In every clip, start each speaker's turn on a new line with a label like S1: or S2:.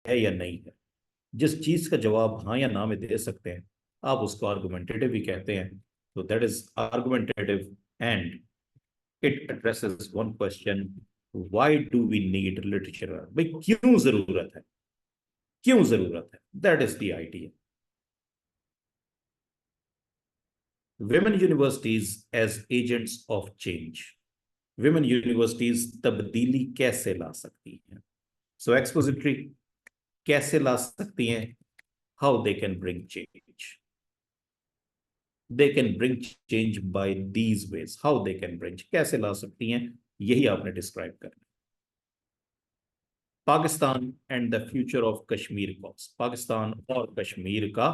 S1: है या नहीं है। जिस चीज का जवाब हाँ या ना में दे सकते हैं आप उसको आर्गुमेंटेटिव ही कहते हैं। तो that is argumentative and it addresses one question, why do we need literature? भाई क्यों जरूरत है, क्यों जरूरत है, that is the idea. Women universities as agents of change. Women universities तब्दीली कैसे ला सकती हैं? सो एक्सपोजिटरी कैसे ला सकती हैं? How they can bring change. They can bring change bye these veg. How they can bring, कैसे ला सकती हैं, यही आपने डिस्क्राइब करना। Pakistan and the future of Kashmir cause. Pakistan और कश्मीर का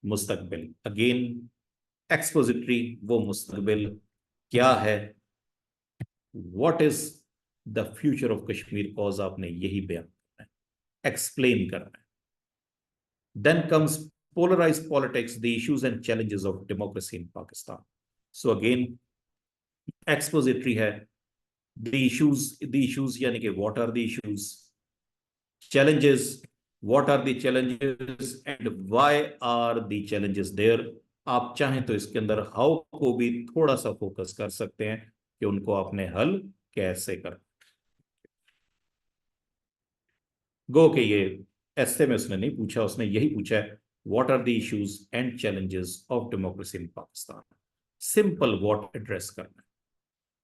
S1: मुस्तकबिल। अगेन एक्सपोजिटरी, वो मुस्तकबिल क्या है, what is the future of Kashmir cause, आपने यही बयान करना है, एक्सप्लेन करना है। Then comes polarized politics, the issues and challenges of democracy in Pakistan. So again expository है, the issues यानी कि what are the issues, challenges, what are the challenges and why are the challenges there। आप चाहें तो इसके अंदर how को भी थोड़ा सा फोकस कर सकते हैं कि उनको आपने हल कैसे कर। गो के ये ऐसे में उसने नहीं पूछा, उसने यही पूछा है what are the issues and challenges of democracy in Pakistan. Simple what address करना है।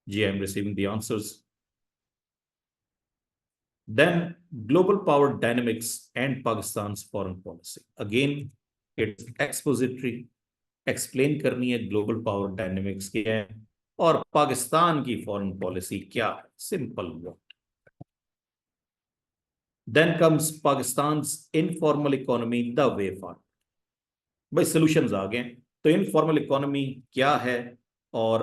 S1: जी I am receiving the answers. Then global power dynamics and Pakistan foreign policy. Again it's expository, explain करनी है ग्लोबल पावर डायनेमिक्स क्या है और पाकिस्तान की foreign policy क्या है। Simple what. Then comes Pakistan informal economy the way forward. भाई सॉल्यूशंस आ गए, तो इनफॉर्मल इकोनॉमी क्या है और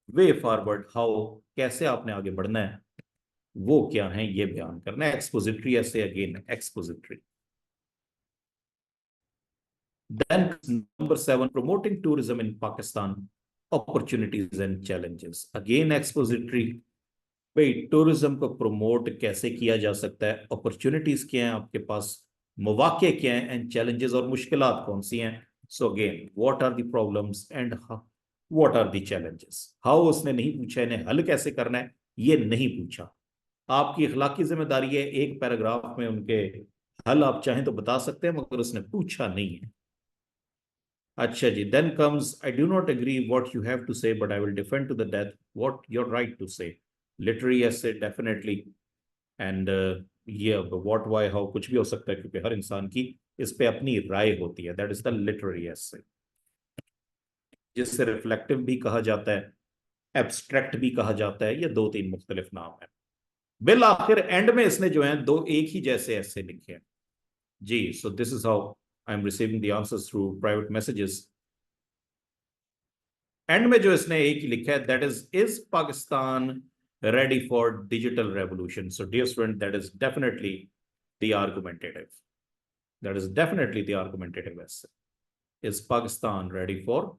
S1: वे फॉरवर्ड हाउ, कैसे आपने आगे बढ़ना है, वो क्या है ये बयान करना है। Expository essay again expository. Then number 7 promoting tourism in Pakistan, opportunities and challenges. Again expository. भाई टूरिज्म को प्रमोट कैसे किया जा सकता है, अपॉर्चुनिटीज क्या हैं आपके पास, मौके क्या हैं एंड चैलेंजेस, और मुश्किलात कौन सी हैं। So again what are the problems and what are the challenges. How उसने नहीं पूछा, इन्हें हल कैसे करना है ये नहीं पूछा। आपकी अखलाकी जिम्मेदारी है एक पैराग्राफ में उनके हल आप चाहें तो बता सकते हैं, मगर उसने पूछा नहीं है। अच्छा जी, then comes I do not agree what you have to say but I will defend to the death what your right to say. Literary essay definitely and ये व्हाट वाई हाउ कुछ भी हो सकता है क्योंकि हर इंसान की इस पे अपनी राय होती है। दैट इज द लिटरेरी ऐसे, जिससे रिफ्लेक्टिव भी कहा जाता है, एब्स्ट्रैक्ट भी कहा जाता है। ये दो तीन मुख्तलिफ नाम है। बिल आखिर एंड में इसने जो है दो एक ही जैसे ऐसे लिखे हैं जी। So this is how I am receiving the answers through private messages. And में जो इसने एक ही लिखा है that is Pakistan ready for digital revolution. So dear student that is definitely the argumentative, that is definitely the argumentative essay. Is Pakistan ready for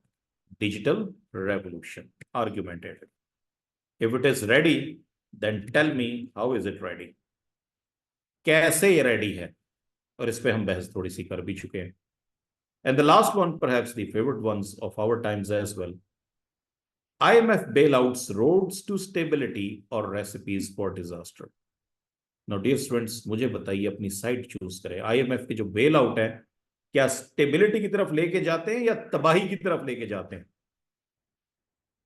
S1: digital revolution? Argumentative. If it is ready, then tell me how is it ready? कैसे ये ready है, और इस पे हम बहस थोड़ी सी कर भी चुके हैं। And the last one, perhaps the favorite ones of our times as well. IMF bailouts, roads to stability or recipes for disaster. Now, dear students, मुझे बताइए अपनी साइड चूज करें। IMF के जो बेल आउट है क्या स्टेबिलिटी की तरफ लेके जाते हैं या तबाही की तरफ लेके जाते हैं?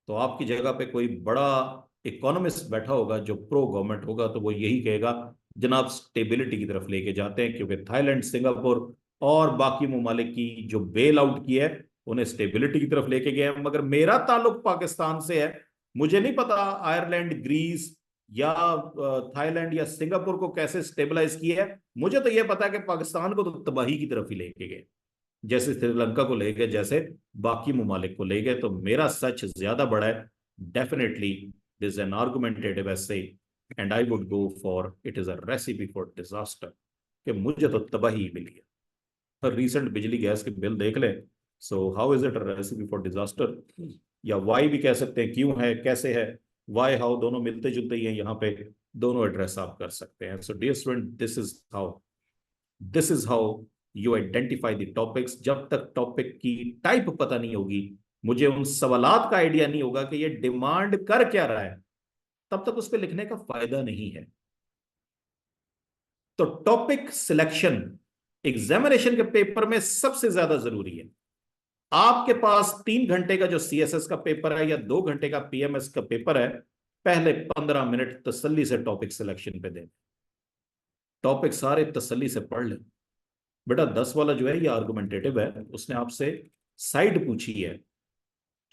S1: तो आपकी जगह पे कोई बड़ा इकोनॉमिस्ट बैठा होगा जो प्रो गवर्नमेंट होगा तो वो यही कहेगा जनाब स्टेबिलिटी की तरफ लेके जाते हैं, क्योंकि थाईलैंड, सिंगापुर और बाकी ममालिक की जो बेल आउट की है उन्हें स्टेबिलिटी की तरफ लेके गए हैं। मगर मेरा ताल्लुक पाकिस्तान से है, मुझे नहीं पता आयरलैंड, ग्रीस या थाईलैंड या सिंगापुर को कैसे स्टेबलाइज किया है। मुझे तो यह पता है कि पाकिस्तान को तो तबाही की तरफ ही लेके गए, जैसे श्रीलंका को ले गए, जैसे बाकी ममालिक को ले गए। तो मेरा सच ज्यादा बड़ा है। Definitely this an argumentative essay and I would go for it is a recipe for disaster, कि मुझे तो तबाही मिली है। पर रिसेंट बिजली गैस के बिल देख ले। So how is it a recipe for disaster, या वाई भी कह सकते हैं, क्यों है, कैसे है, वाई हाउ दोनों मिलते जुलते ही हैं यहाँ पे, दोनों एड्रेस आप कर सकते हैं। So dear student this is how this is how you identify the topics. जब तक टॉपिक की टाइप पता नहीं होगी, मुझे उन सवालात का आइडिया नहीं होगा कि ये डिमांड कर क्या रहा है, तब तक उस पर लिखने का फायदा नहीं है। तो टॉपिक सिलेक्शन एग्जामिनेशन के पेपर में सबसे ज्यादा जरूरी है। आपके पास 3 घंटे का जो सीएसएस का पेपर है या 2 घंटे का पीएमएस का पेपर है, पहले 15 मिनट तसल्ली से टॉपिक सिलेक्शन पे दें। टॉपिक सारे तसल्ली से पढ़ लें। बेटा 10 वाला जो है ये आर्गुमेंटेटिव है, उसने आपसे साइड पूछी है,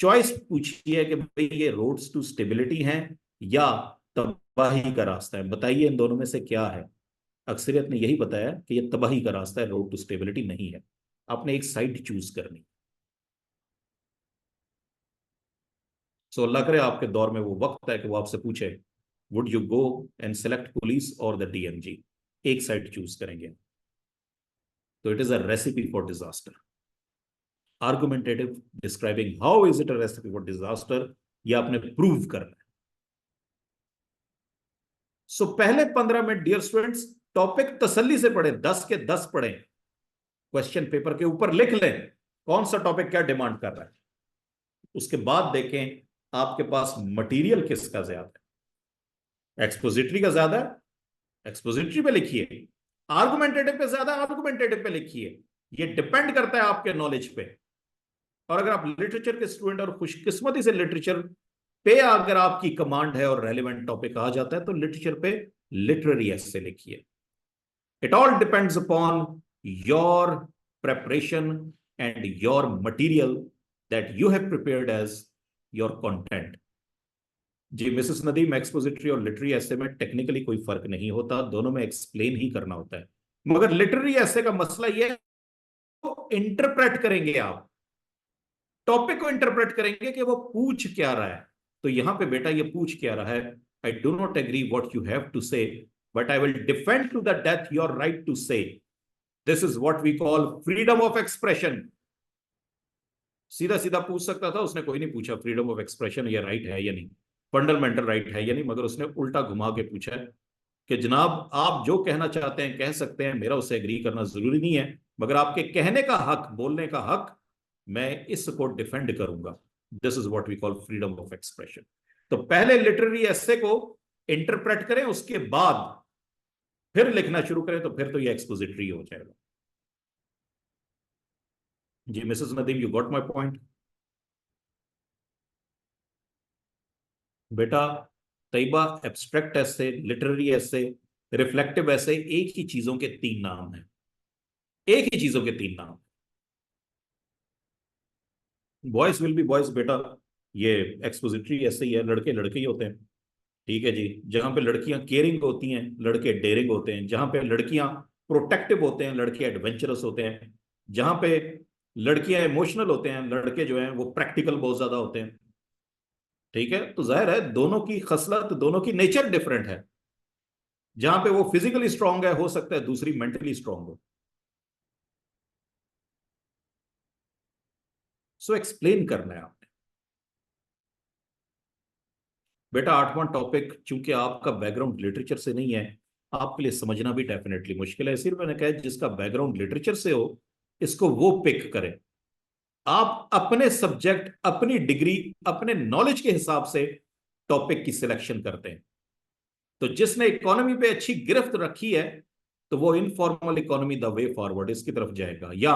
S1: चॉइस पूछी है कि भाई ये रोड्स टू स्टेबिलिटी हैं या तबाही का रास्ता है, बताइए इन दोनों में से क्या है। अक्सरियत ने यही बताया कि ये तबाही का रास्ता है, रोड टू स्टेबिलिटी नहीं है। आपने एक साइड चूज करनी। सो अल्लाह करे आपके दौर में वो वक्त है कि वो आपसे पूछे would you go and select police और द डीएमजी, एक साइड चूज करेंगे। तो it is a recipe for disaster. Argumentative describing how is it a recipe for disaster, ये आपने प्रूव करना है। सो पहले 15 मिनट डियर स्टूडेंट्स टॉपिक तसल्ली से पढ़े, 10 के 10 पढ़े, क्वेश्चन पेपर के ऊपर लिख लें कौन सा टॉपिक क्या डिमांड कर रहा है। उसके बाद देखें आपके पास मटेरियल किसका ज्यादा है। एक्सपोजिटरी का ज्यादा है, एक्सपोजिटरी पे लिखिए। आर्गुमेंटेटिव पे ज्यादा, आर्गुमेंटेटिव पे लिखिए। ये डिपेंड करता है आपके नॉलेज पे। और अगर आप लिटरेचर के स्टूडेंट और खुशकिस्मती से लिटरेचर पे अगर आपकी कमांड है और रेलिवेंट टॉपिक आ जाता है, तो लिटरेचर पे लिटरेरी एसे लिखिए। It all depends upon your preparation and your material that you have prepared as your content. जी मिसेस नदीम, एक्सपोजिटरी और लिटरेरी ऐसे में टेक्निकली कोई फर्क नहीं होता, दोनों में एक्सप्लेन ही करना होता है। मगर लिटरेरी ऐसे का मसला यह है, तो इंटरप्रेट करेंगे आप, टॉपिक को इंटरप्रेट करेंगे कि वो पूछ क्या रहा है। तो यहां पे बेटा ये पूछ क्या रहा है, I do not agree what you have to say, but I will defend to the death your right to say. This is what we call freedom of expression. सीधा सीधा पूछ सकता था, उसने कोई नहीं पूछा फ्रीडम ऑफ एक्सप्रेशन ये राइट है या नहीं, फंडामेंटल राइट है या नहीं, मगर उसने उल्टा घुमा के पूछा है कि जनाब आप जो कहना चाहते हैं कह सकते हैं, मेरा उससे एग्री करना जरूरी नहीं है, मगर आपके कहने का हक, बोलने का हक, मैं इसको डिफेंड करूंगा। This is what we call freedom of expression. तो पहले लिटरेरी एसे को इंटरप्रेट करें, उसके बाद फिर लिखना शुरू करें, तो फिर तो ये एक्सपोजिटरी हो जाएगा। जी Mrs Nadeem, you got my point. बेटा Tayyaba, abstract essay, literary essay, reflective essay, एक ही चीजों के 3 नाम हैं, एक ही चीजों के 3 नाम। बॉयज विल बी बॉयज बेटा, ये एक्सपोजिटरी ऐसे ही है, लड़के लड़के ही होते हैं। ठीक है जी, जहां पे लड़कियां केयरिंग होती हैं लड़के डेयरिंग होते हैं, जहां पे लड़कियां प्रोटेक्टिव होते हैं लड़के एडवेंचरस होते हैं, जहां पे लड़कियां इमोशनल होते हैं लड़के जो हैं वो प्रैक्टिकल बहुत ज्यादा होते हैं। ठीक है, तो जाहिर है दोनों की खसलत, दोनों की नेचर डिफरेंट है। जहां पे वो फिजिकली स्ट्रांग है, हो सकता है दूसरी मेंटली स्ट्रांग हो। सो एक्सप्लेन करना है आपने। बेटा 8वां टॉपिक, चूंकि आपका बैकग्राउंड लिटरेचर से नहीं है, आपके लिए समझना भी डेफिनेटली मुश्किल है, इसीलिए मैंने कहा जिसका बैकग्राउंड लिटरेचर से हो इसको वो पिक करे। आप अपने सब्जेक्ट, अपनी डिग्री, अपने नॉलेज के हिसाब से टॉपिक की सिलेक्शन करते हैं। तो जिसने इकोनॉमी पे अच्छी गिरफ्त रखी है, तो वो informal economy the way forward इसकी तरफ जाएगा, या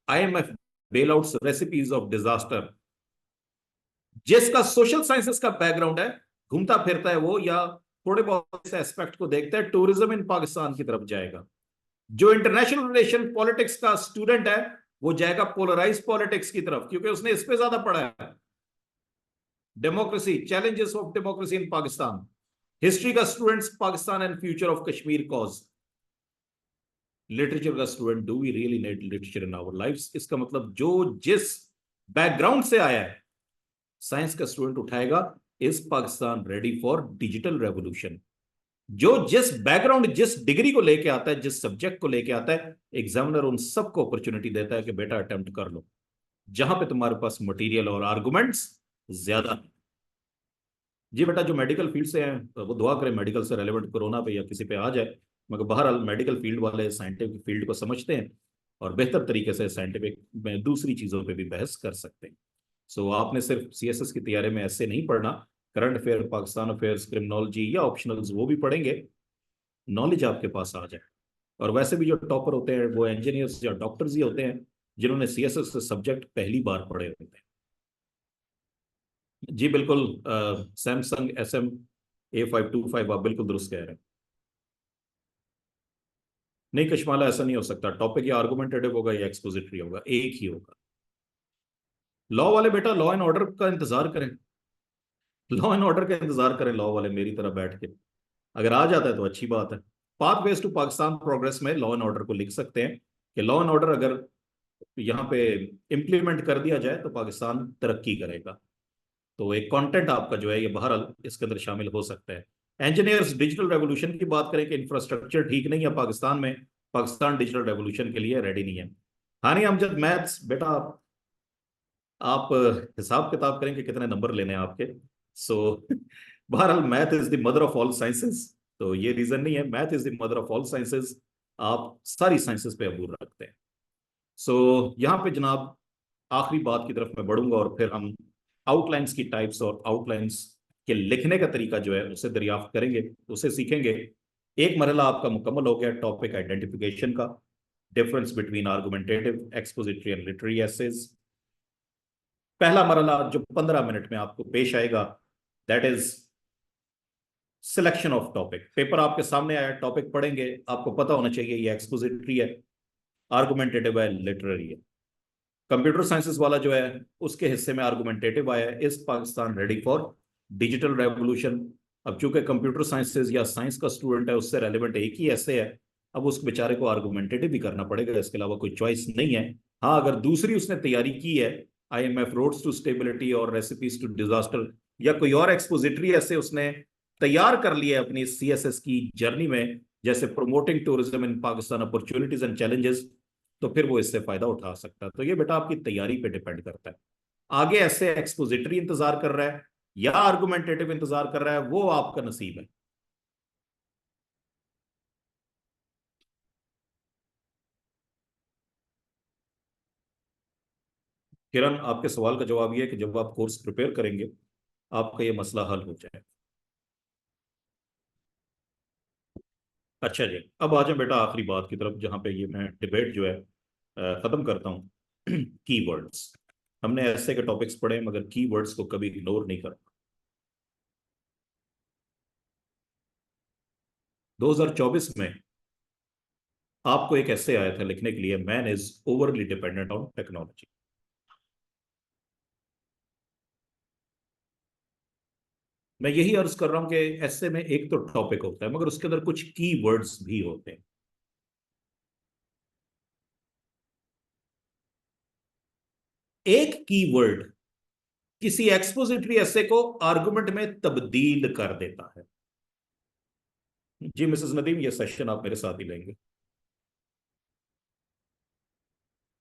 S1: IMF bailouts recipes of disaster. जिसका सोशल साइंसेस का बैकग्राउंड है, घूमता फिरता है वो, या थोड़े बहुत इस एस्पेक्ट को देखता है, टूरिज्म इन पाकिस्तान की तरफ जाएगा। जो इंटरनेशनल रिलेशन पॉलिटिक्स का स्टूडेंट है, वो जाएगा पोलराइज पॉलिटिक्स की तरफ, क्योंकि उसने इस पे ज्यादा पढ़ा है। Democracy, challenges of democracy in Pakistan, history का students Pakistan and future of Kashmir cause. Literature का student, do we really need literature in our lives, इसका मतलब जो जिस बैकग्राउंड से आया है, साइंस का स्टूडेंट उठाएगा is Pakistan ready for digital revolution. जो जिस बैकग्राउंड, जिस डिग्री को लेके आता है, जिस सब्जेक्ट को लेके आता है, एग्जामिनर उन सबको अपॉर्चुनिटी देता है कि बेटा अटेम्प्ट कर लो, जहां पे तुम्हारे पास मटेरियल और आर्गुमेंट्स ज्यादा है। जी बेटा, जो मेडिकल फील्ड से हैं वो दुआ करें मेडिकल से रेलेवेंट कोरोना पे या किसी पे आ जाए, मगर बहरहाल मेडिकल फील्ड वाले साइंटिफिक फील्ड को समझते हैं और बेहतर तरीके से साइंटिफिक में दूसरी चीज़ों पे भी बहस कर सकते हैं। सो आपने सिर्फ सीएसएस की तैयारी में ऐसे नहीं पढ़ना, current affair, Pakistan affairs, criminology या ऑप्शनल्स वो भी पढ़ेंगे, नॉलेज आपके पास आ जाए। और वैसे भी जो टॉपर होते हैं वो इंजीनियर्स या डॉक्टर्स ही होते हैं जिन्होंने सीएसएस से सब्जेक्ट पहली बार पढ़े होते हैं। जी बिल्कुल, सैमसंग SM-A525 आप बिल्कुल दुरुस्त कह रहे हैं। नहीं कशमाला, ऐसा नहीं हो सकता, टॉपिक या आर्गुमेंटेटिव होगा या एक्सपोजिटरी होगा, एक ही होगा। लॉ वाले बेटा लॉ एंड ऑर्डर का इंतजार करें, लॉ एंड ऑर्डर का इंतजार करें, लॉ वाले मेरी तरह बैठ के। अगर आ जाता है तो अच्छी बात है। Pathways to Pakistan progress में लॉ एंड ऑर्डर को लिख सकते हैं कि लॉ एंड ऑर्डर अगर यहाँ पे इम्प्लीमेंट कर दिया जाए तो पाकिस्तान तरक्की करेगा। तो एक कंटेंट आपका जो है ये बहरहाल इसके अंदर शामिल हो सकता है। इंजीनियर्स डिजिटल रेवोल्यूशन की बात करें कि इंफ्रास्ट्रक्चर ठीक नहीं है पाकिस्तान में, पाकिस्तान डिजिटल रेवोल्यूशन के लिए रेडी नहीं है। हानि अमजद मैथ्स बेटा, आप हिसाब किताब करें कि कितने नंबर लेने हैं आपके। सो बहरहाल math is the mother of all sciences, तो ये रीजन नहीं है, math is the mother of all sciences, आप सारी साइंसेस पे अबूर रखते हैं। सो यहाँ पे जनाब आखिरी बात की तरफ मैं बढ़ूंगा और फिर हम आउटलाइंस की टाइप्स और आउटलाइंस के लिखने का तरीका जो है उसे दरियाफ्त करेंगे, उसे सीखेंगे। एक मरहला आपका मुकम्मल हो गया टॉपिक आइडेंटिफिकेशन का, difference between argumentative, expository and literary essays. पहला मरहला जो 15 मिनट में आपको पेश आएगा that is selection of topic. Paper आपके सामने आया, टॉपिक पढ़ेंगे, आपको पता होना चाहिए ये एक्सपोजिटरी है, आर्गुमेंटेटिव है, लिटरेरी है। कंप्यूटर साइंसेस वाला जो है उसके हिस्से में आर्गुमेंटेटिव आया, is Pakistan ready for digital revolution. अब चूंकि कंप्यूटर साइंसेस या साइंस का स्टूडेंट है उससे रेलिवेंट एक ही ऐसे है, अब उस बेचारे को आर्गुमेंटेटिव भी करना पड़ेगा, इसके अलावा कोई चॉइस नहीं है। हाँ अगर दूसरी उसने तैयारी की है, IMF रोड्स टू स्टेबिलिटी और रेसिपीज टू डिजास्टर या कोई और एक्सपोजिटरी ऐसे उसने तैयार कर लिया है अपनी CSS की जर्नी में, जैसे promoting tourism in Pakistan, opportunities and challenges, तो फिर वो इससे फायदा उठा सकता है। तो ये बेटा आपकी तैयारी पे डिपेंड करता है। आगे ऐसे एक्सपोजिटरी इंतजार कर रहा है या आर्गुमेंटेटिव इंतजार कर रहा है, वो आपका नसीब है। किरण, आपके सवाल का जवाब ये है कि जब आप कोर्स प्रिपेयर करेंगे आपका ये मसला हल हो जाए। अच्छा जी, अब आ जाए बेटा आखिरी बात की तरफ जहां पे ये मैं डिबेट जो है खत्म करता हूँ। कीवर्ड्स, हमने ऐसे के टॉपिक्स पढ़े मगर कीवर्ड्स को कभी इग्नोर नहीं करना। 2024 में आपको एक ऐसे आया था लिखने के लिए, man is overly dependent on technology. मैं यही अर्ज कर रहा हूं कि ऐसे में एक तो टॉपिक होता है मगर उसके अंदर कुछ की वर्ड्स भी होते हैं। एक की वर्ड किसी एक्सपोजिटरी ऐसे को आर्गुमेंट में तब्दील कर देता है। जी मिसेस नदीम, ये सेशन आप मेरे साथ ही लेंगे।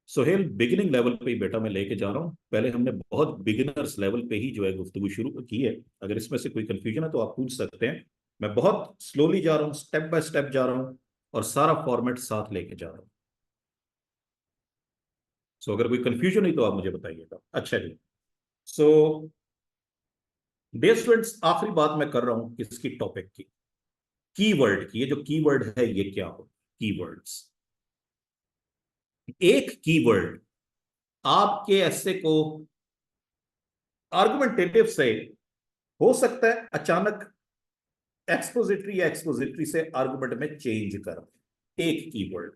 S1: सोहेल, बिगिनिंग लेवल पे ही बेटा मैं लेके जा रहा हूँ, पहले हमने बहुत बिगिनर्स लेवल पे ही जो है गुफ्तगू शुरू की है। अगर इसमें से कोई कंफ्यूजन है तो आप पूछ सकते हैं। मैं बहुत स्लोली जा रहा हूँ, स्टेप बाय स्टेप जा रहा हूँ और सारा फॉर्मेट साथ लेके जा रहा हूँ। सो अगर कोई कंफ्यूजन हुई तो आप मुझे बताइएगा। अच्छा जी, सो डियर स्टूडेंट्स, आखिरी बात मैं कर रहा हूं किसकी, टॉपिक की, कीवर्ड की। ये जो कीवर्ड है ये क्या हो, कीवर्ड्स। एक कीवर्ड आपके ऐसे को आर्गुमेंटेटिव से हो सकता है अचानक एक्सपोजिटरी या एक्सपोजिटरी से आर्गुमेंट में चेंज कर, एक keyword,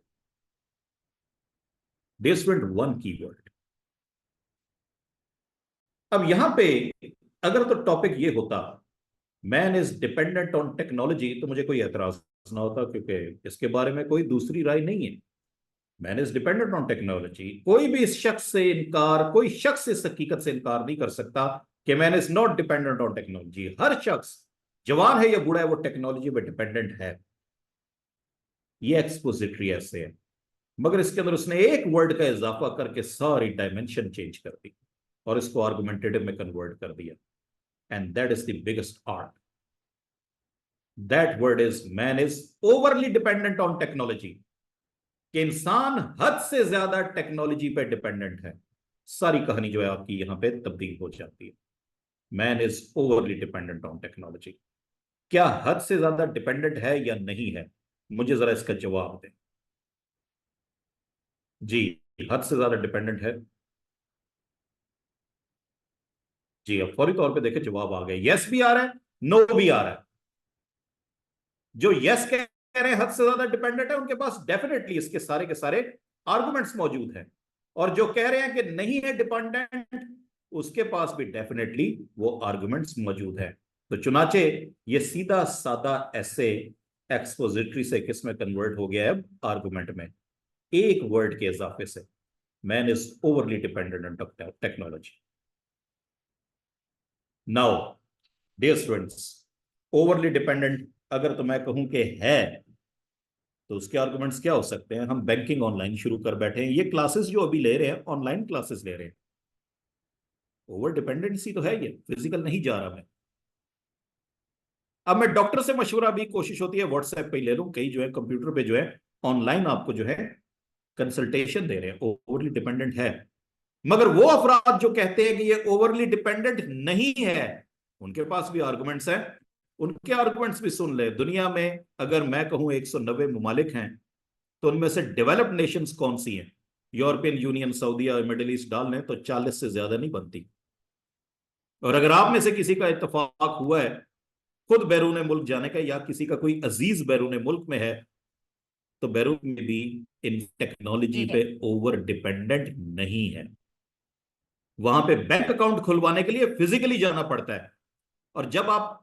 S1: dear student, one keyword. अब यहां पे अगर तो टॉपिक ये होता man is dependent on technology तो मुझे कोई एतराज ना होता, क्योंकि इसके बारे में कोई दूसरी राय नहीं है। Man is dependent on technology, कोई भी इस शख्स से इनकार, कोई शख्स इस हकीकत से इनकार नहीं कर सकता कि man is not dependent on technology. हर शख्स जवान है या बूढ़ा है वो टेक्नोलॉजी पे डिपेंडेंट है। ये एक्सपोजिटरी ऐसे है, मगर इसके अंदर उसने एक वर्ड का इजाफा करके सारी डायमेंशन चेंज कर दी और इसको आर्गुमेंटेटिव में कन्वर्ट कर दिया। And that is the biggest art, that word is man is overly dependent on technology, कि इंसान हद से ज्यादा टेक्नोलॉजी पे डिपेंडेंट है। सारी कहानी जो है आपकी यहां पे तब्दील हो जाती है। Man is overly dependent on technology. क्या हद से ज्यादा डिपेंडेंट है या नहीं है? मुझे जरा इसका जवाब दें। जी, हद से ज्यादा डिपेंडेंट है। जी, अब फौरी तौर पे देखें जवाब आ गया, यस भी आ रहा है, नो भी आ रहा है। जो यस कह रहे हैं हद से ज्यादा डिपेंडेंट है, उनके पास डेफिनेटली इसके सारे के सारे आर्गुमेंट्स मौजूद हैं। और जो कह रहे हैं कि नहीं है डिपेंडेंट, उसके पास भी डेफिनेटली वो आर्गुमेंट्स मौजूद है। तो चुनाचे ये सीधा सादा ऐसे एक्सपोजिटरी से किस में कन्वर्ट हो गया है? आर्गुमेंट में, एक वर्ड के इजाफे से। Man is overly dependent on technology. Now dear students, overly dependent अगर तो मैं कहूं कि है, तो उसके आर्गुमेंट्स क्या हो सकते हैं? हम बैंकिंग ऑनलाइन शुरू कर बैठे हैं, ये क्लासेस जो अभी ले रहे हैं ऑनलाइन क्लासेस ले रहे हैं, ओवर डिपेंडेंसी तो है, ये फिजिकल नहीं जा रहा मैं। अब मैं डॉक्टर से मशवरा भी कोशिश होती है व्हाट्सएप पे ले लूं, कई जो है कंप्यूटर पे जो है ऑनलाइन आपको जो है कंसल्टेशन दे रहे हैं, ओवरली डिपेंडेंट है। मगर वो अफराद जो कहते हैं कि ये ओवरली डिपेंडेंट नहीं है, उनके पास भी आर्गुमेंट्स हैं। उनके आर्गुमेंट्स भी सुन ले। दुनिया में अगर मैं कहूं 190 ममालिक हैं, तो उनमें से डेवलप्ड नेशंस कौन सी हैं? यूरोपियन यूनियन, सऊदी और मिडिल ईस्ट डाल लें तो 40 से ज्यादा नहीं बनती। और अगर आप में से किसी का इत्तेफाक हुआ है खुद बैरून मुल्क जाने का, या किसी का कोई अजीज बैरून मुल्क में है, तो बैरून में भी इन टेक्नोलॉजी पे ओवर डिपेंडेंट नहीं है। वहां पे बैंक अकाउंट खुलवाने के लिए फिजिकली जाना पड़ता है। और जब आप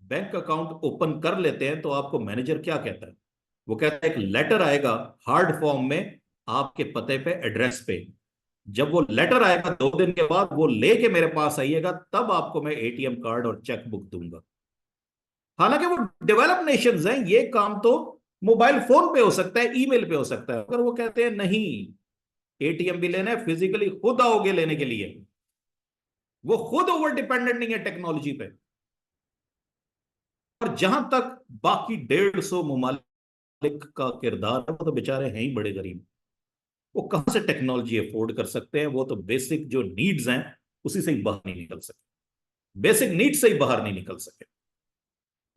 S1: बैंक अकाउंट ओपन कर लेते हैं, तो आपको मैनेजर क्या कहता है? वो कहता है एक लेटर आएगा हार्ड फॉर्म में आपके पते पे, एड्रेस पे। जब वो लेटर आएगा 2 दिन के बाद, वो लेके मेरे पास आइएगा, तब आपको मैं एटीएम कार्ड और चेक बुक दूंगा। हालांकि वो डेवलप नेशंस हैं, ये काम तो मोबाइल फोन पे हो सकता है, ईमेल पे हो सकता है। अगर वो कहते हैं नहीं, एटीएम भी लेना है, फिजिकली खुद आओगे लेने के लिए, वो खुद ओवर डिपेंडेंट नहीं है टेक्नोलॉजी पे। और जहां तक बाकी 150 ममालिक का किरदार है, वो तो बेचारे हैं ही बड़े गरीब। वो कहां से टेक्नोलॉजी अफोर्ड कर सकते हैं? वो तो बेसिक जो नीड्स हैं उसी से ही बाहर नहीं निकल सके, बेसिक नीड्स से ही बाहर नहीं निकल सके,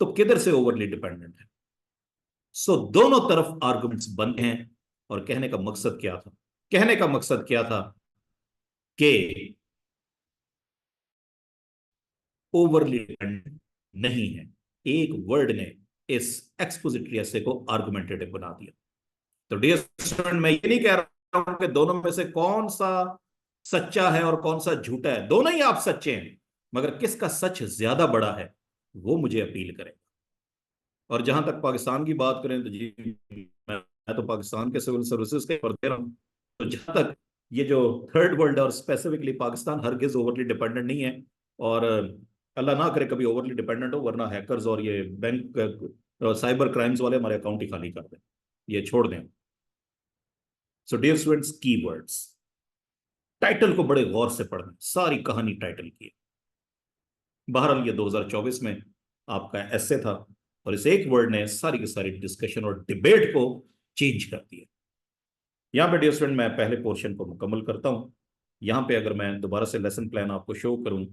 S1: तो किधर से ओवरली डिपेंडेंट है? सो दोनों तरफ आर्गुमेंट्स बनते हैं। और कहने का मकसद क्या था? कहने का मकसद क्या था कि ओवरली डिपेंडेंट नहीं है। एक वर्ड ने इस एक्सपोजिटरी ऐसे को आर्गुमेंटेटिव बना दिया। तो डियर स्टूडेंट, मैं ये नहीं कह रहा हूं कि दोनों में से कौन सा सच्चा है और कौन सा झूठा है, दोनों ही आप सच्चे हैं, मगर किसका सच ज्यादा बड़ा है वो मुझे अपील करें। और जहां तक पाकिस्तान की बात करें, तो जी मैं तो पाकिस्तान के सिविल सर्विसेज के पर दे रहा हूं। तो जहां तक ये जो थर्ड वर्ल्ड और स्पेसिफिकली पाकिस्तान हरगिज ओवरली डिपेंडेंट नहीं है। और अल्लाह ना करे कभी ओवरली डिपेंडेंट हो, वरना हैकर्स और ये बैंक साइबर क्राइम्स वाले हमारे अकाउंट ही खाली कर दें, ये छोड़ दें। So dear students, keywords, title को बड़े गौर से पढ़ना, सारी कहानी टाइटल की है। बहरहाल ये 2024 में आपका एसे था, और इस एक वर्ड ने सारी की सारी डिस्कशन और डिबेट को चेंज कर दिया। यहां पे डियर स्टूडेंट मैं पहले पोर्शन को मुकम्मल करता हूं। यहां पे अगर मैं दोबारा से लेसन प्लान आपको शो करूं,